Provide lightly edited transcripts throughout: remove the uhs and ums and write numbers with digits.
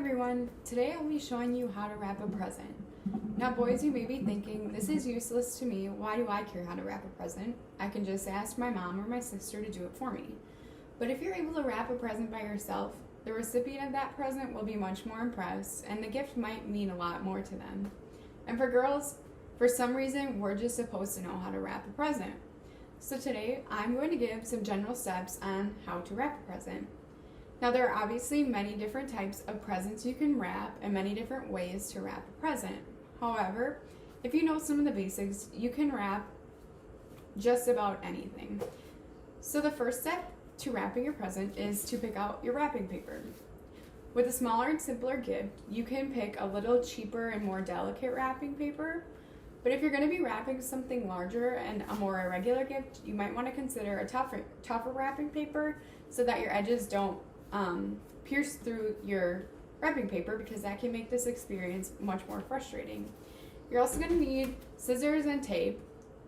everyone, today I'll be showing you how to wrap a present. Now boys, you may be thinking, this is useless to me, why do I care how to wrap a present? I can just ask my mom or my sister to do it for me. But if you're able to wrap a present by yourself, the recipient of that present will be much more impressed and the gift might mean a lot more to them. And for girls, for some reason, we're just supposed to know how to wrap a present. So today, I'm going to give some general steps on how to wrap a present. Now there are obviously many different types of presents you can wrap and many different ways to wrap a present. However, if you know some of the basics, you can wrap just about anything. So the first step to wrapping your present is to pick out your wrapping paper. With a smaller and simpler gift, you can pick a little cheaper and more delicate wrapping paper. But if you're going to be wrapping something larger and a more irregular gift, you might want to consider a tougher wrapping paper so that your edges don't pierce through your wrapping paper, because that can make this experience much more frustrating. You're also going to need scissors and tape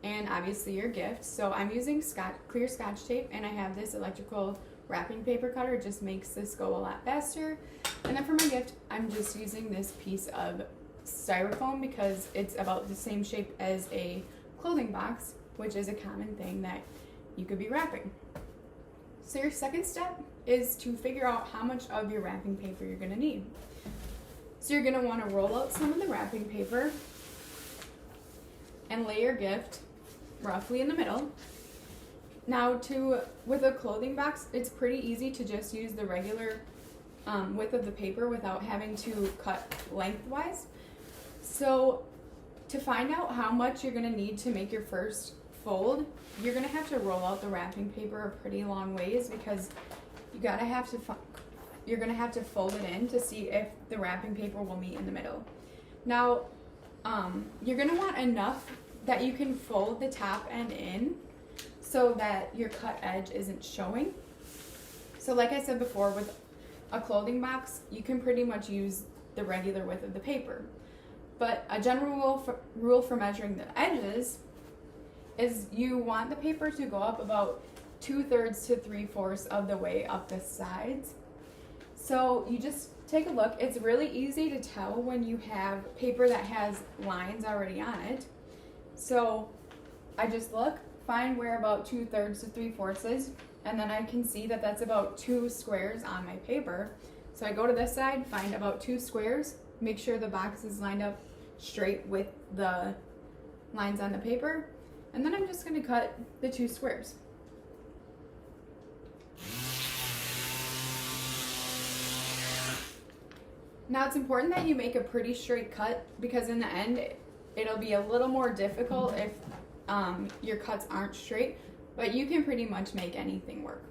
and obviously your gift. So I'm using clear Scotch tape and I have this electrical wrapping paper cutter. It just makes this go a lot faster. And then for my gift, I'm just using this piece of styrofoam because it's about the same shape as a clothing box, which is a common thing that you could be wrapping. So your second step is to figure out how much of your wrapping paper you're going to need. So you're going to want to roll out some of the wrapping paper and lay your gift roughly in the middle. Now with a clothing box, it's pretty easy to just use the regular width of the paper without having to cut lengthwise. So to find out how much you're going to need to make your first fold, you're going to have to roll out the wrapping paper a pretty long ways, because you're going to have to fold it in to see if the wrapping paper will meet in the middle. Now, you're going to want enough that you can fold the top end in so that your cut edge isn't showing. So like I said before, with a clothing box, you can pretty much use the regular width of the paper. But a general rule for measuring the edges is you want the paper to go up about 2/3 to 3/4 of the way up the sides. So you just take a look. It's really easy to tell when you have paper that has lines already on it. So I just look, find where about 2/3 to 3/4 is, and then I can see that that's about 2 squares on my paper. So I go to this side, find about 2 squares, make sure the box is lined up straight with the lines on the paper, and then I'm just going to cut the 2 squares. Now it's important that you make a pretty straight cut, because in the end it'll be a little more difficult if your cuts aren't straight, but you can pretty much make anything work.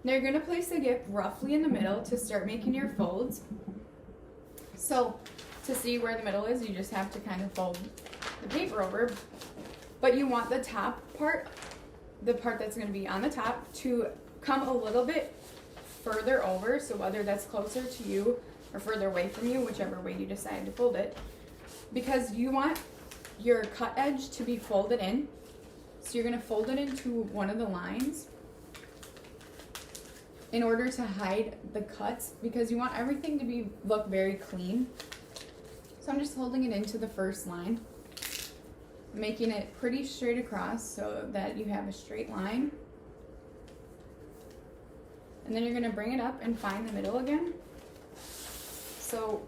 Now you're going to place the gift roughly in the middle to start making your folds. So to see where the middle is, you just have to kind of fold the paper over, but you want the top part, the part that's going to be on the top, to come a little bit further over, so whether that's closer to you or further away from you, whichever way you decide to fold it, because you want your cut edge to be folded in. So you're going to fold it into one of the lines in order to hide the cuts, because you want everything to look very clean. So I'm just folding it into the first line, making it pretty straight across so that you have a straight line. And then you're going to bring it up and find the middle again. So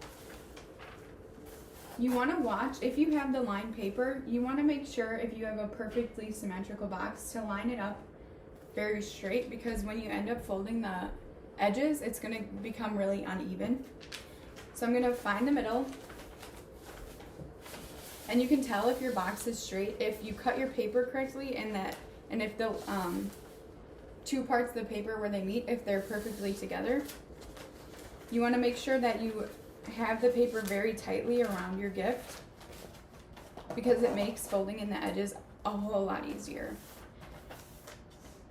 you want to watch, if you have the lined paper, you want to make sure, if you have a perfectly symmetrical box, to line it up very straight, because when you end up folding the edges, it's going to become really uneven. So I'm going to find the middle, and you can tell if your box is straight if you cut your paper correctly, and if the 2 parts of the paper where they meet, if they're perfectly together. You want to make sure that you have the paper very tightly around your gift, because it makes folding in the edges a whole lot easier.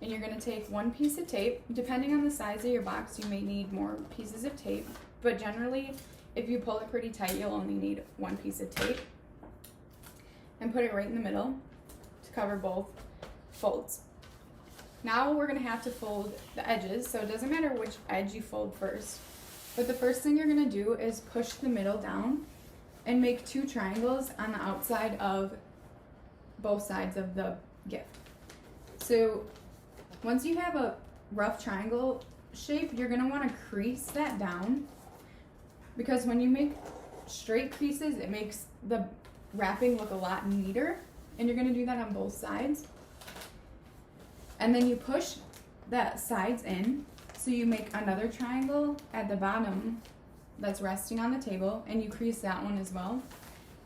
And you're going to take 1 piece of tape. Depending on the size of your box, you may need more pieces of tape, but generally if you pull it pretty tight, you'll only need 1 piece of tape, and put it right in the middle to cover both folds. Now we're going to have to fold the edges, so it doesn't matter which edge you fold first. But the first thing you're gonna do is push the middle down and make 2 triangles on the outside of both sides of the gift. So once you have a rough triangle shape, you're gonna wanna crease that down, because when you make straight creases, it makes the wrapping look a lot neater, and you're gonna do that on both sides. And then you push the sides in, so you make another triangle at the bottom that's resting on the table, and you crease that one as well,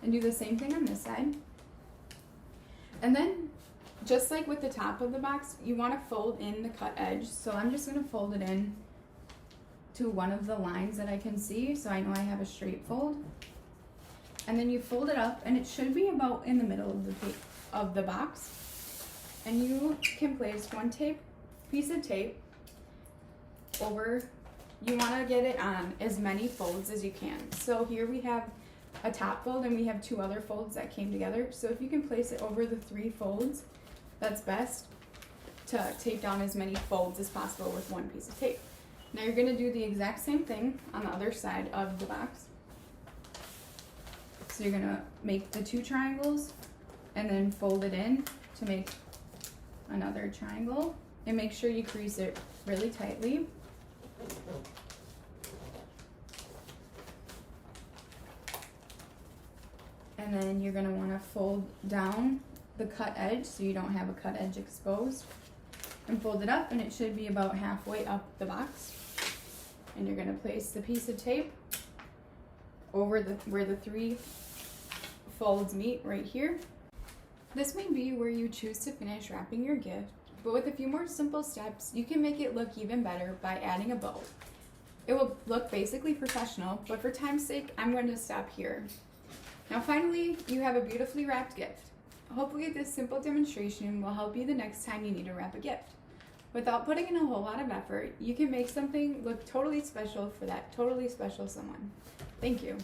and do the same thing on this side. And then, just like with the top of the box, you want to fold in the cut edge. So I'm just going to fold it in to one of the lines that I can see, so I know I have a straight fold. And then you fold it up, and it should be about in the middle of the box. And you can place one piece of tape over. You want to get it on as many folds as you can. So here we have a top fold, and we have 2 other folds that came together. So if you can place it over the 3 folds, that's best to tape down as many folds as possible with one piece of tape. Now you're going to do the exact same thing on the other side of the box. So you're going to make the 2 triangles and then fold it in to make another triangle, and make sure you crease it really tightly. And then you're going to want to fold down the cut edge so you don't have a cut edge exposed, and fold it up, and it should be about halfway up the box. And you're going to place the piece of tape over where the 3 folds meet right here. This may be where you choose to finish wrapping your gift, but with a few more simple steps, you can make it look even better by adding a bow. It will look basically professional, but for time's sake, I'm going to stop here. Now finally, you have a beautifully wrapped gift. Hopefully this simple demonstration will help you the next time you need to wrap a gift. Without putting in a whole lot of effort, you can make something look totally special for that totally special someone. Thank you.